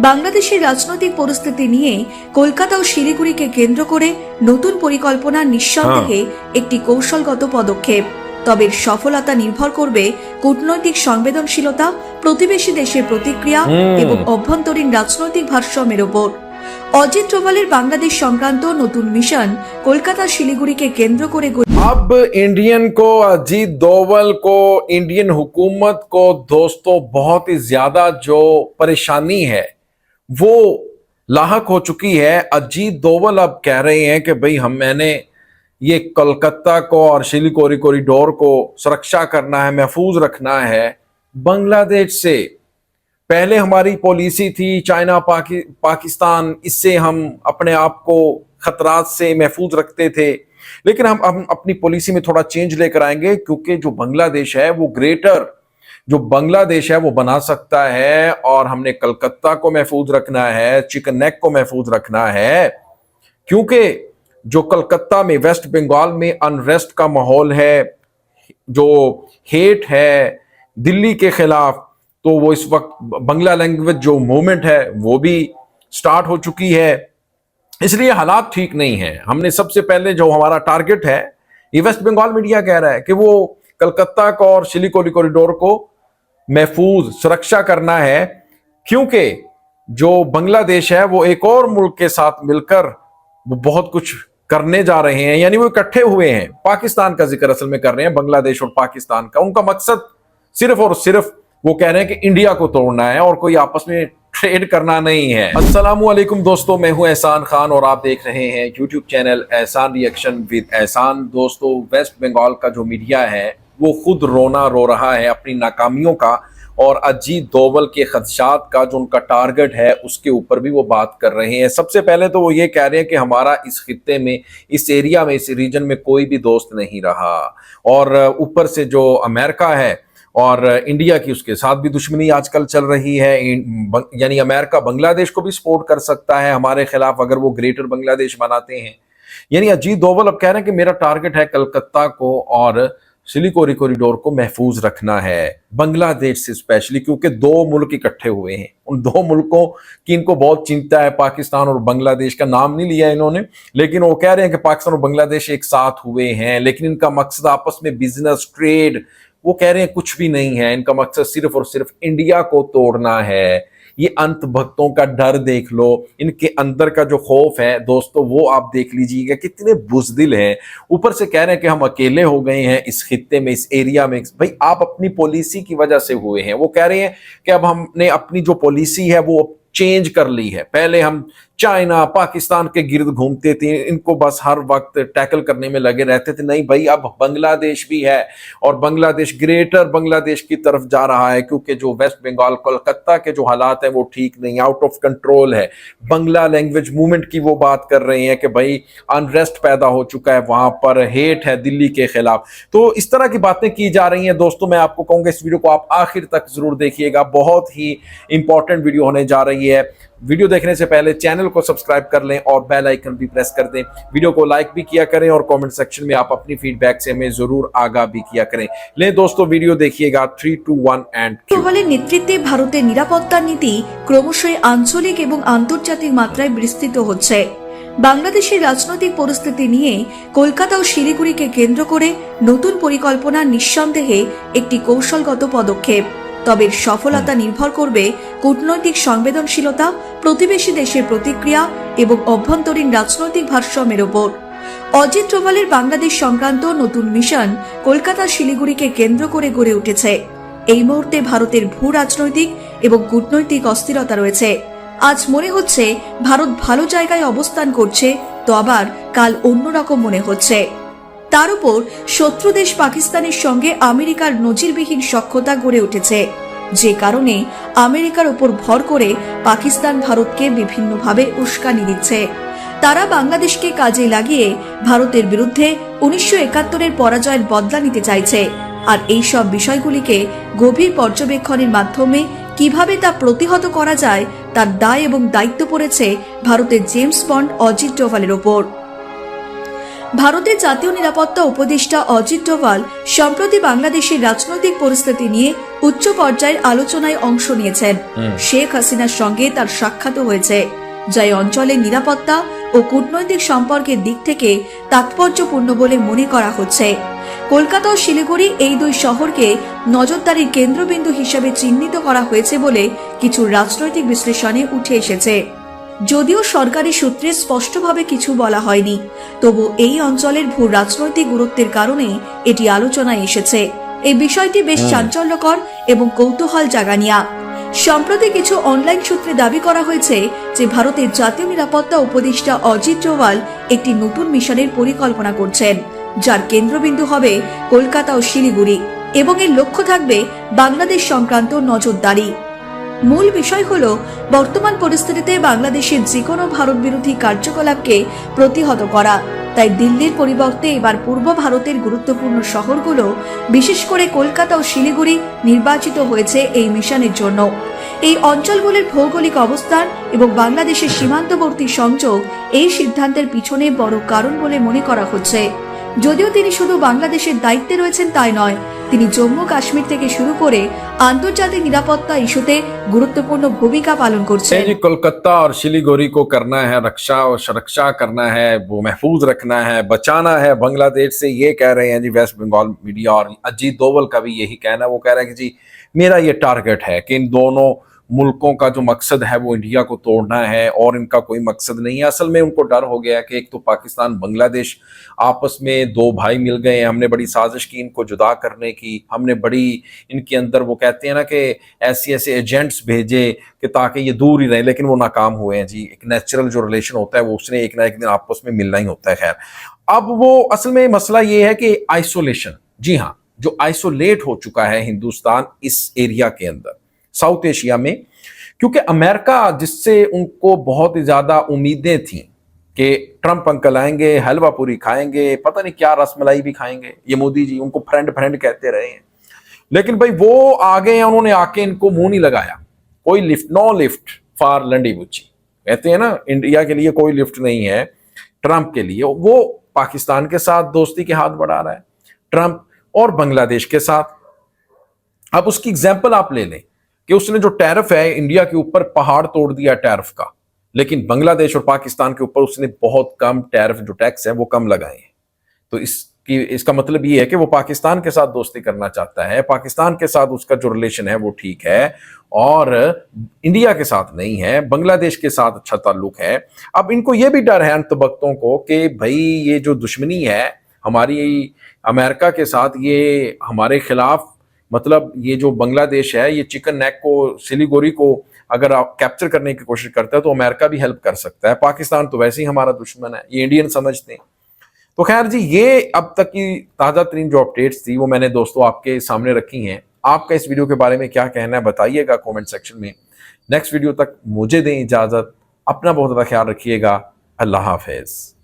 বাংলাদেশের রাজনৈতিক পরিস্থিতি নিয়ে কলকাতা ও শিলিগুড়িকে কেন্দ্র করে নতুন পরিকল্পনা নিঃসন্দেহে একটি কৌশলগত পদক্ষেপ। তবে সফলতা নির্ভর করবে কূটনৈতিক সংবেদনশীলতা, প্রতিবেশী দেশের প্রতিক্রিয়া এবং অভ্যন্তরীণ রাজনৈতিক ভারসাম্যের উপর। অজিत डोभालेर बांग्लादेश संक्रांत नतून मिशन कोलकाता शिलीगुड़ी के केंद्र करे। अब इंडियन को, अजीत डोभाल को, इंडियन हुकूमत को दोस्तों बहुत ही ज्यादा जो परेशानी है वो लाहक हो चुकी है। अजीत डोभाल अब कह रहे हैं कि भाई मैंने ये कोलकाता को और शिलीगुड़ी कॉरिडोर को सुरक्षा करना है, महफूज रखना है बांग्लादेश से। पहले हमारी पॉलिसी थी चाइना पाकिस्तान, इससे हम अपने आप को खतरात से महफूज रखते थे, लेकिन हम अपनी पॉलिसी में थोड़ा चेंज लेकर आएंगे, क्योंकि जो बांग्लादेश है वो ग्रेटर जो बांग्लादेश है वो बना सकता है। और हमने कलकत्ता को महफूज रखना है, चिकन नेक को महफूज रखना है, क्योंकि जो कलकत्ता में, वेस्ट बंगाल में अनरेस्ट का माहौल है, जो हेट है दिल्ली के खिलाफ, तो वो इस वक्त बंगला लैंग्वेज जो मूवमेंट है वो भी स्टार्ट हो चुकी है। इसलिए हालात ठीक नहीं है। हमने सबसे पहले जो हमारा टारगेट है, ये वेस्ट बंगाल मीडिया कह रहा है कि वो कलकत्ता को और शिलीगुड़ी कॉरिडोर को महफूज सुरक्षा करना है, क्योंकि जो बांग्लादेश है वो एक और मुल्क के साथ मिलकर वो बहुत कुछ करने जा रहे हैं, यानी वो इकट्ठे हुए हैं। पाकिस्तान का जिक्र असल में कर रहे हैं, बांग्लादेश और पाकिस्तान का। उनका मकसद सिर्फ और सिर्फ वो कह रहे हैं कि इंडिया को तोड़ना है और कोई आपस में ट्रेड करना नहीं है। अस्सलामुअलैकुम दोस्तों, मैं हूं एहसान खान और आप देख रहे हैं यूट्यूब चैनल एहसान रिएक्शन विद एहसान। दोस्तों, वेस्ट बंगाल का जो मीडिया है वो खुद रोना रो रहा है अपनी नाकामियों का, और अजीत डोभाल के खदशात का जो उनका टारगेट है उसके ऊपर भी वो बात कर रहे हैं। सबसे पहले तो वो ये कह रहे हैं कि हमारा इस खित्ते में, इस एरिया में, इस रीजन में कोई भी दोस्त नहीं रहा, और ऊपर से जो अमेरिका है और इंडिया की, उसके साथ भी दुश्मनी आजकल चल रही है। यानी अमेरिका बांग्लादेश को भी सपोर्ट कर सकता है हमारे खिलाफ अगर वो ग्रेटर बांग्लादेश बनाते हैं। यानी अजीत डोभाल अब कह रहे हैं कि मेरा टारगेट है कलकत्ता को और शिलीगुड़ी कॉरिडोर को महफूज रखना है बांग्लादेश से स्पेशली, क्योंकि दो मुल्क इकट्ठे हुए हैं। उन दो मुल्कों की इनको बहुत चिंता है। पाकिस्तान और बांग्लादेश का नाम नहीं लिया इन्होंने, लेकिन वो कह रहे हैं कि पाकिस्तान और बांग्लादेश एक साथ हुए हैं, लेकिन इनका मकसद आपस में बिजनेस, ट्रेड, वो कह रहे हैं कुछ भी नहीं है। इनका मकसद सिर्फ और सिर्फ इंडिया को तोड़ना है। ये अंत भक्तों का डर देख लो, इनके अंदर का जो खौफ है दोस्तों वो आप देख लीजिएगा, कितने बुज़दिल हैं। ऊपर से कह रहे हैं कि हम अकेले हो गए हैं इस खित्ते में, इस एरिया में। भाई आप अपनी पॉलिसी की वजह से हुए हैं। वो कह रहे हैं कि अब हमने अपनी जो पॉलिसी है वो चेंज कर ली है। पहले हम चाइना पाकिस्तान के गिर्द घूमते थे, इनको बस हर वक्त टैकल करने में लगे रहते थे। नहीं भाई, अब बांग्लादेश भी है और बांग्लादेश ग्रेटर बांग्लादेश की तरफ जा रहा है, क्योंकि जो वेस्ट बंगाल, कोलकाता के जो हालात हैं वो ठीक नहीं, आउट ऑफ कंट्रोल है। बंगला लैंग्वेज मूवमेंट की वो बात कर रहे हैं कि भाई अनरेस्ट पैदा हो चुका है वहां पर, हेट है दिल्ली के खिलाफ। तो इस तरह की बातें की जा रही हैं। दोस्तों, मैं आपको कहूंगा इस वीडियो को आप आखिर तक जरूर देखिएगा, बहुत ही इंपॉर्टेंट वीडियो होने जा रही है। वीडियो देखने से पहले चैनल को सब्सक्राइब कर लें और बेल आइकन भी प्रेस कर दें। वीडियो को लाइक भी किया करें और कमेंट सेक्शन में आप अपनी फीडबैक से हमें जरूर आगाह भी किया करें। ले दोस्तों, वीडियो देखिएगा। 3, 2, 1 एंड डोभालेर नेतृत्वे भारतेर निरापत्ता नीति क्रमशই आंचलिक এবং আন্তর্জাতিক মাত্রায় বিস্তৃত হচ্ছে। বাংলাদেশের রাজনৈতিক পরিস্থিতি নিয়ে কলকাতা ও শিলিগুড়িকে কেন্দ্র করে নতুন পরিকল্পনা নিঃসন্দেহে একটি কৌশলগত পদক্ষেপ। তবে সফলতা নির্ভর করবে কূটনৈতিক সংবেদনশীলতা, প্রতিবেশী দেশের প্রতিক্রিয়া এবং অভ্যন্তরীণ রাজনৈতিক ভারসাম্যের উপর। অজিত ডোভালের বাংলাদেশ সংক্রান্ত নতুন মিশন কলকাতা শিলিগুড়িকে কেন্দ্র করে গড়ে উঠেছে। এই মুহূর্তে ভারতের ভূ রাজনৈতিক এবং কূটনৈতিক অস্থিরতা রয়েছে। আজ মনে হচ্ছে ভারত ভালো জায়গায় অবস্থান করছে, তো আবার কাল অন্যরকম মনে হচ্ছে। তার উপর শত্রু দেশ পাকিস্তানের সঙ্গে আমেরিকার নজিরবিহীন সখ্যতা গড়ে উঠেছে, যে কারণে আমেরিকার উপর ভর করে পাকিস্তান ভারতকে বিভিন্নভাবে উস্কানি দিচ্ছে। তারা বাংলাদেশকে কাজে লাগিয়ে ভারতের বিরুদ্ধে 1971-এর পরাজয়ের বদলা নিতে চাইছে। আর এই সব বিষয়গুলিকে গভীর পর্যবেক্ষণের মাধ্যমে কিভাবে তা প্রতিহত করা যায় তার দায় এবং দায়িত্ব পড়েছে ভারতের জেমস বন্ড অজিত ডোভালের ওপর। ভারতের জাতীয় নিরাপত্তা উপদেষ্টা অজিত ডোভাল সম্প্রতি বাংলাদেশের রাজনৈতিক পরিস্থিতি নিয়ে উচ্চ পর্যায়ের আলোচনায় অংশ নিয়েছেন। শেখ হাসিনার সঙ্গে তার সাক্ষাৎ হয়েছে, যা এই অঞ্চলের নিরাপত্তা ও কূটনৈতিক সম্পর্কের দিক থেকে তাৎপর্যপূর্ণ বলে মনে করা হচ্ছে। কলকাতা ও শিলিগুড়ি এই দুই শহরকে নজরদারির কেন্দ্রবিন্দু হিসেবে চিহ্নিত করা হয়েছে বলে কিছু রাজনৈতিক বিশ্লেষণে উঠে এসেছে। যদিও সরকারি সূত্রে স্পষ্টভাবে কিছু বলা হয়নি, তবু এই অঞ্চলের ভূ রাজনৈতিক গুরুত্বের কারণে এটি আলোচনায় এসেছে। এই বিষয়টি বেশ চাঞ্চল্যকর এবং কৌতূহল জাগানিয়া। সম্প্রতি কিছু অনলাইন সূত্রে দাবি করা হয়েছে যে ভারতের জাতীয় নিরাপত্তা উপদেষ্টা অজিত ডোভাল একটি নতুন মিশনের পরিকল্পনা করছেন, যার কেন্দ্রবিন্দু হবে কলকাতা ও শিলিগুড়ি, এবং এর লক্ষ্য থাকবে বাংলাদেশ সংক্রান্ত নজরদারি। মূল বিষয় হলো বর্তমান পরিস্থিতিতে বাংলাদেশের যে কোনো ভারত বিরোধী কার্যকলাপকে প্রতিহত করা। তাই দিল্লির পরিবর্তে এবার পূর্ব ভারতের গুরুত্বপূর্ণ শহরগুলো, বিশেষ করে কলকাতা ও শিলিগুড়ি নির্বাচিত হয়েছে এই মিশনের জন্য। এই অঞ্চলগুলির ভৌগোলিক অবস্থান এবং বাংলাদেশের সীমান্তবর্তী সংযোগ এই সিদ্ধান্তের পিছনে বড় কারণ বলে মনে করা হচ্ছে। যদিও তিনি শুধু বাংলাদেশের দায়িত্বে রয়েছেন তাই নয়, তিনি জম্মু কাশ্মীর থেকে শুরু করে আন্তর্জাতিক নিরাপত্তা ইস্যুতে গুরুত্বপূর্ণ ভূমিকা পালন করছেন। कोलकाता और शिलीगुड़ी को करना है रक्षा और सुरक्षा करना है, वो महफूज रखना है, बचाना है बांग्लादेश से, ये कह रहे हैं जी वेस्ट बंगाल मीडिया। और अजीत डोभाल का भी यही कहना है, वो कह रहे हैं कि जी मेरा ये टारगेट है कि इन दोनों मुल्कों का जो मकसद है वो इंडिया को तोड़ना है, और इनका कोई मकसद नहीं है। असल में उनको डर हो गया कि एक तो पाकिस्तान बांग्लादेश आपस में दो भाई मिल गए हैं, हमने बड़ी साजिश की इनको जुदा करने की, हमने बड़ी इनके अंदर वो कहते हैं ना कि ऐसे ऐसे एजेंट्स भेजे कि ताकि ये दूर ही रहे, लेकिन वो नाकाम हुए हैं जी। एक नेचुरल जो रिलेशन होता है वो उसने एक ना एक दिन आपस में मिलना ही होता है। खैर, अब वो असल में मसला ये है कि आइसोलेशन, जी हाँ, जो आइसोलेट हो चुका है हिंदुस्तान इस एरिया के अंदर, साउथ एशिया में, क्योंकि अमेरिका जिससे उनको बहुत ही ज्यादा उम्मीदें थी कि ट्रंप अंकल आएंगे, हलवा पूरी खाएंगे, पता नहीं क्या रसमलाई भी खाएंगे, ये मोदी जी उनको फ्रेंड फ्रेंड कहते रहे हैं, लेकिन भाई वो आ गए हैं, उन्होंने आके इनको मुंह नहीं लगाया। कोई लिफ्ट, नो लिफ्ट फॉर लंडी बुच्ची, कहते हैं ना, इंडिया के लिए कोई लिफ्ट नहीं है ट्रंप के लिए। वो पाकिस्तान के साथ दोस्ती के हाथ बढ़ा रहा है ट्रंप, और बांग्लादेश के साथ। अब उसकी एग्जाम्पल आप ले लें कि उसने जो टैरिफ है इंडिया के ऊपर पहाड़ तोड़ दिया टैरिफ का, लेकिन बांग्लादेश और पाकिस्तान के ऊपर उसने बहुत कम टैरिफ, जो टैक्स है वो कम लगाए हैं। तो इसका मतलब ये है कि वो पाकिस्तान के साथ दोस्ती करना चाहता है, पाकिस्तान के साथ उसका जो रिलेशन है वो ठीक है, और इंडिया के साथ नहीं है, बांग्लादेश के साथ अच्छा ताल्लुक है। अब इनको ये भी डर है अंतबख्तों को कि भाई ये जो दुश्मनी है हमारी अमेरिका के साथ, ये हमारे खिलाफ, मतलब ये जो बांग्लादेश है ये चिकन नेक को, सिलीगुड़ी को अगर आप कैप्चर करने की कोशिश करता है तो अमेरिका भी हेल्प कर सकता है। पाकिस्तान तो वैसे ही हमारा दुश्मन है, ये इंडियन समझते हैं। तो खैर जी, ये अब तक की ताज़ा तरीन जो अपडेट्स थी वो मैंने दोस्तों आपके सामने रखी हैं। आपका इस वीडियो के बारे में क्या कहना है बताइएगा कमेंट सेक्शन में। नेक्स्ट वीडियो तक मुझे दें इजाज़त, अपना बहुत ज़्यादा ख्याल रखिएगा। अल्लाह हाफिज़।